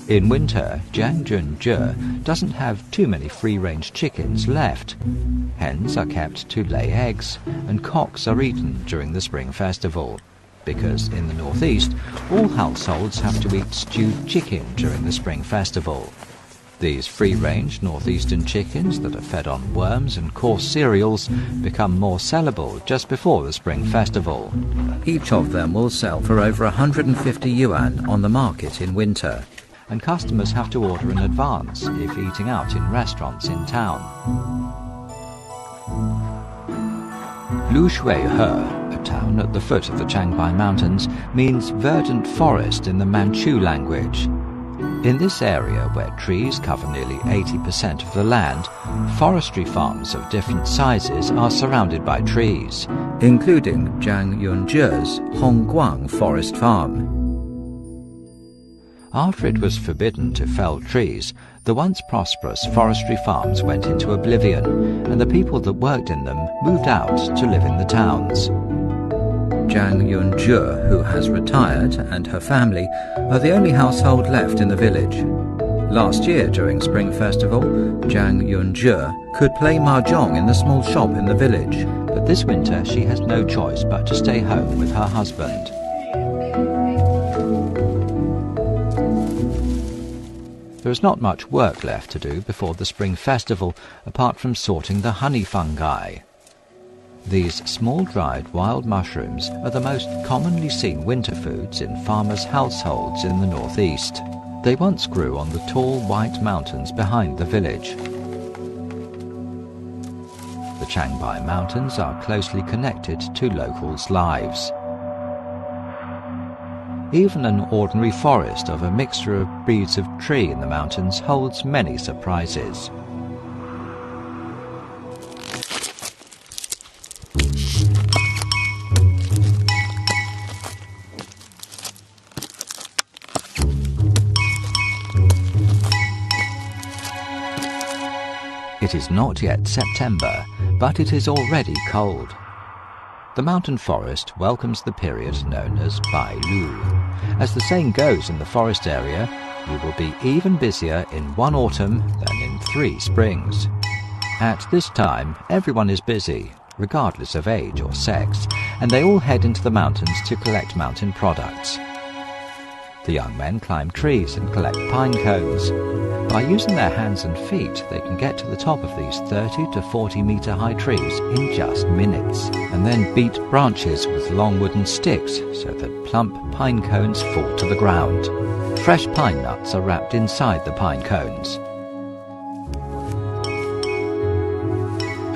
In winter, Jiang Junzhe doesn't have too many free-range chickens left. Hens are kept to lay eggs, and cocks are eaten during the Spring Festival, because in the northeast, all households have to eat stewed chicken during the Spring Festival. These free-range northeastern chickens that are fed on worms and coarse cereals become more sellable just before the Spring Festival. Each of them will sell for over 150 yuan on the market in winter, and customers have to order in advance if eating out in restaurants in town. Lushuihe, a town at the foot of the Changbai Mountains, means verdant forest in the Manchu language. In this area, where trees cover nearly 80% of the land, forestry farms of different sizes are surrounded by trees, including Jiang Yunzhe's Hongguang Forest Farm. After it was forbidden to fell trees, the once prosperous forestry farms went into oblivion, and the people that worked in them moved out to live in the towns. Jiang Yunzhe, who has retired, and her family are the only household left in the village. Last year, during Spring Festival, Jiang Yunzhe could play mahjong in the small shop in the village, but this winter she has no choice but to stay home with her husband. There is not much work left to do before the Spring Festival, apart from sorting the honey fungi. These small dried wild mushrooms are the most commonly seen winter foods in farmers' households in the northeast. They once grew on the tall white mountains behind the village. The Changbai Mountains are closely connected to locals' lives. Even an ordinary forest of a mixture of breeds of tree in the mountains holds many surprises. It is not yet September, but it is already cold. The mountain forest welcomes the period known as Bai Lu. As the saying goes in the forest area, you will be even busier in one autumn than in 3 springs. At this time, everyone is busy, regardless of age or sex, and they all head into the mountains to collect mountain products. The young men climb trees and collect pine cones. By using their hands and feet, they can get to the top of these 30 to 40 meter high trees in just minutes, and then beat branches with long wooden sticks so that plump pine cones fall to the ground. Fresh pine nuts are wrapped inside the pine cones.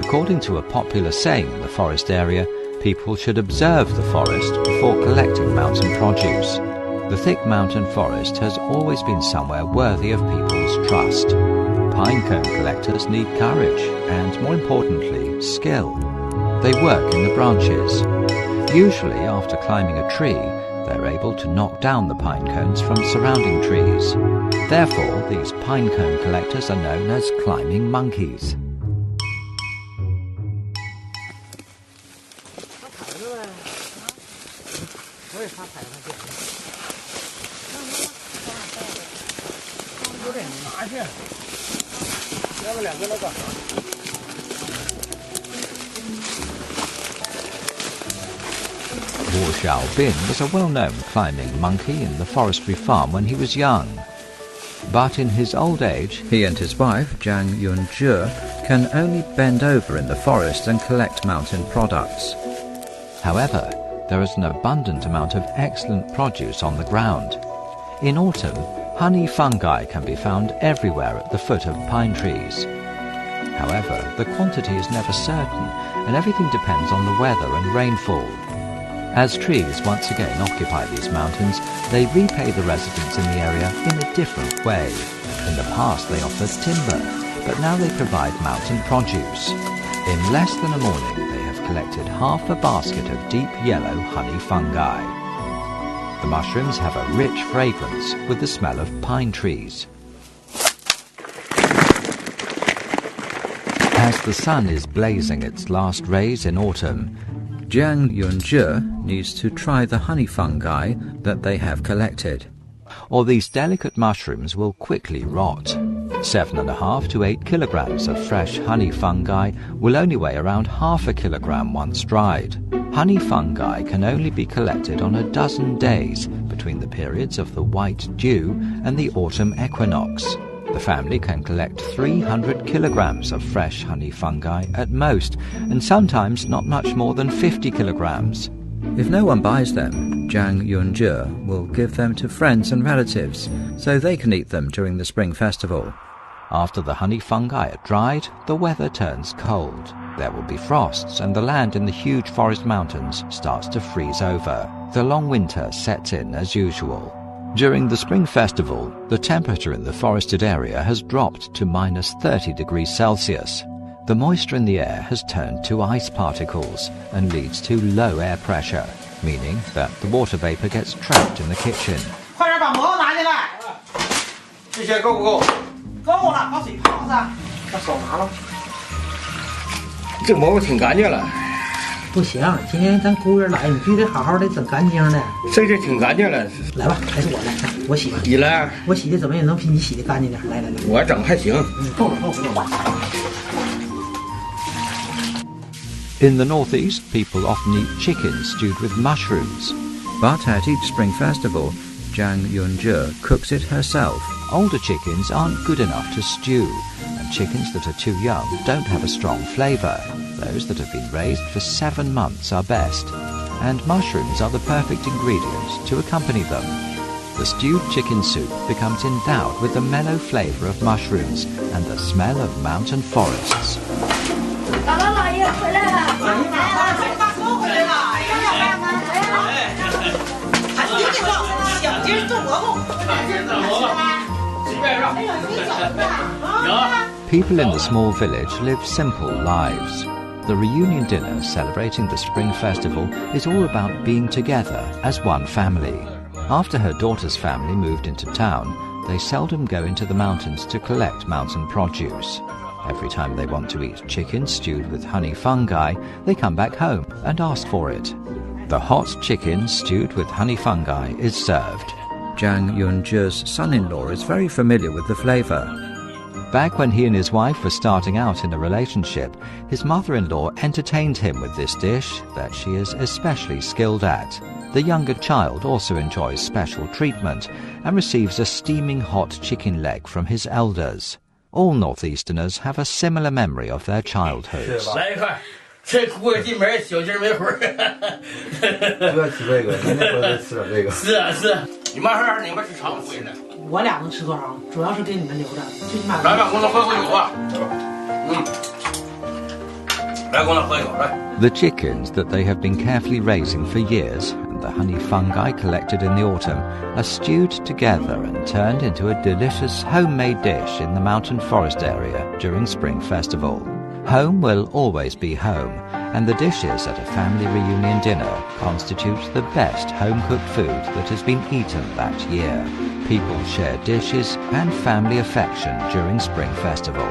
According to a popular saying in the forest area, people should observe the forest before collecting mountain produce. The thick mountain forest has always been somewhere worthy of people's trust. Pine cone collectors need courage and, more importantly, skill. They work in the branches. Usually, after climbing a tree, they're able to knock down the pine cones from surrounding trees. Therefore, these pine cone collectors are known as climbing monkeys. Wu Xiaobin was a well-known climbing monkey in the forestry farm when he was young. But in his old age, he and his wife, Jiang Yunzhe, can only bend over in the forest and collect mountain products. However, there is an abundant amount of excellent produce on the ground. In autumn, honey fungi can be found everywhere at the foot of pine trees. However, the quantity is never certain, and everything depends on the weather and rainfall. As trees once again occupy these mountains, they repay the residents in the area in a different way. In the past they offered timber, but now they provide mountain produce. In less than a morning, they have collected half a basket of deep yellow honey fungi. The mushrooms have a rich fragrance with the smell of pine trees. As the sun is blazing its last rays in autumn, Jiang Yunzhe needs to try the honey fungi that they have collected. or these delicate mushrooms will quickly rot. 7.5 to 8 kilograms of fresh honey fungi will only weigh around half a kilogram once dried. Honey fungi can only be collected on a dozen days between the periods of the white dew and the autumn equinox. The family can collect 300 kilograms of fresh honey fungi at most, and sometimes not much more than 50 kilograms. If no one buys them, Zhang Yunzhe will give them to friends and relatives, so they can eat them during the spring festival. After the honey fungi are dried, the weather turns cold. There will be frosts, and the land in the huge forest mountains starts to freeze over. The long winter sets in as usual. During the spring festival, the temperature in the forested area has dropped to minus 30 degrees Celsius. The moisture in the air has turned to ice particles and leads to low air pressure, meaning that the water vapor gets trapped in the kitchen. 快点把馍拿进来。这些够不够？够了，把水泡上。把手拿了。这馍我挺干净了。不行，今天咱姑爷来，你必须得好好的整干净的。这挺干净了。来吧，还是我来，来我洗。你来。我洗的怎么也能比你洗的干净点。来来来。我整还行。够了够了够了。 In the northeast, people often eat chicken stewed with mushrooms. But at each spring festival, Zhang Yunzhe cooks it herself. Older chickens aren't good enough to stew, and chickens that are too young don't have a strong flavour. Those that have been raised for 7 months are best, and mushrooms are the perfect ingredient to accompany them. The stewed chicken soup becomes endowed with the mellow flavour of mushrooms and the smell of mountain forests. 姥姥姥爷回来了！大叔回来了！哎呀，还你这个想劲做蘑菇，People in the small village live simple lives. The reunion dinner celebrating the spring festival is all about being together as one family. After her daughter's family moved into town, they seldom go into the mountains to collect mountain produce. Every time they want to eat chicken stewed with honey fungi, they come back home and ask for it. The hot chicken stewed with honey fungi is served. Zhang Yunzhe's son-in-law is very familiar with the flavour. Back when he and his wife were starting out in a relationship, his mother-in-law entertained him with this dish that she is especially skilled at. The younger child also enjoys special treatment and receives a steaming hot chicken leg from his elders. All Northeasterners have a similar memory of their childhoods. 来一块，这姑爷进门小鸡没魂儿。不要吃这个，明天回来吃点这个。是啊是，你妈还是你们吃常规的。我俩能吃多少？主要是给你们留着，最起码。来吧，跟我喝口酒吧。来，跟我喝酒来。The chickens that they have been carefully raising for years and the honey fungi collected in the autumn are stewed together and turned into a delicious homemade dish in the mountain forest area during Spring Festival. Home will always be home, and the dishes at a family reunion dinner constitute the best home-cooked food that has been eaten that year. People share dishes and family affection during Spring Festival.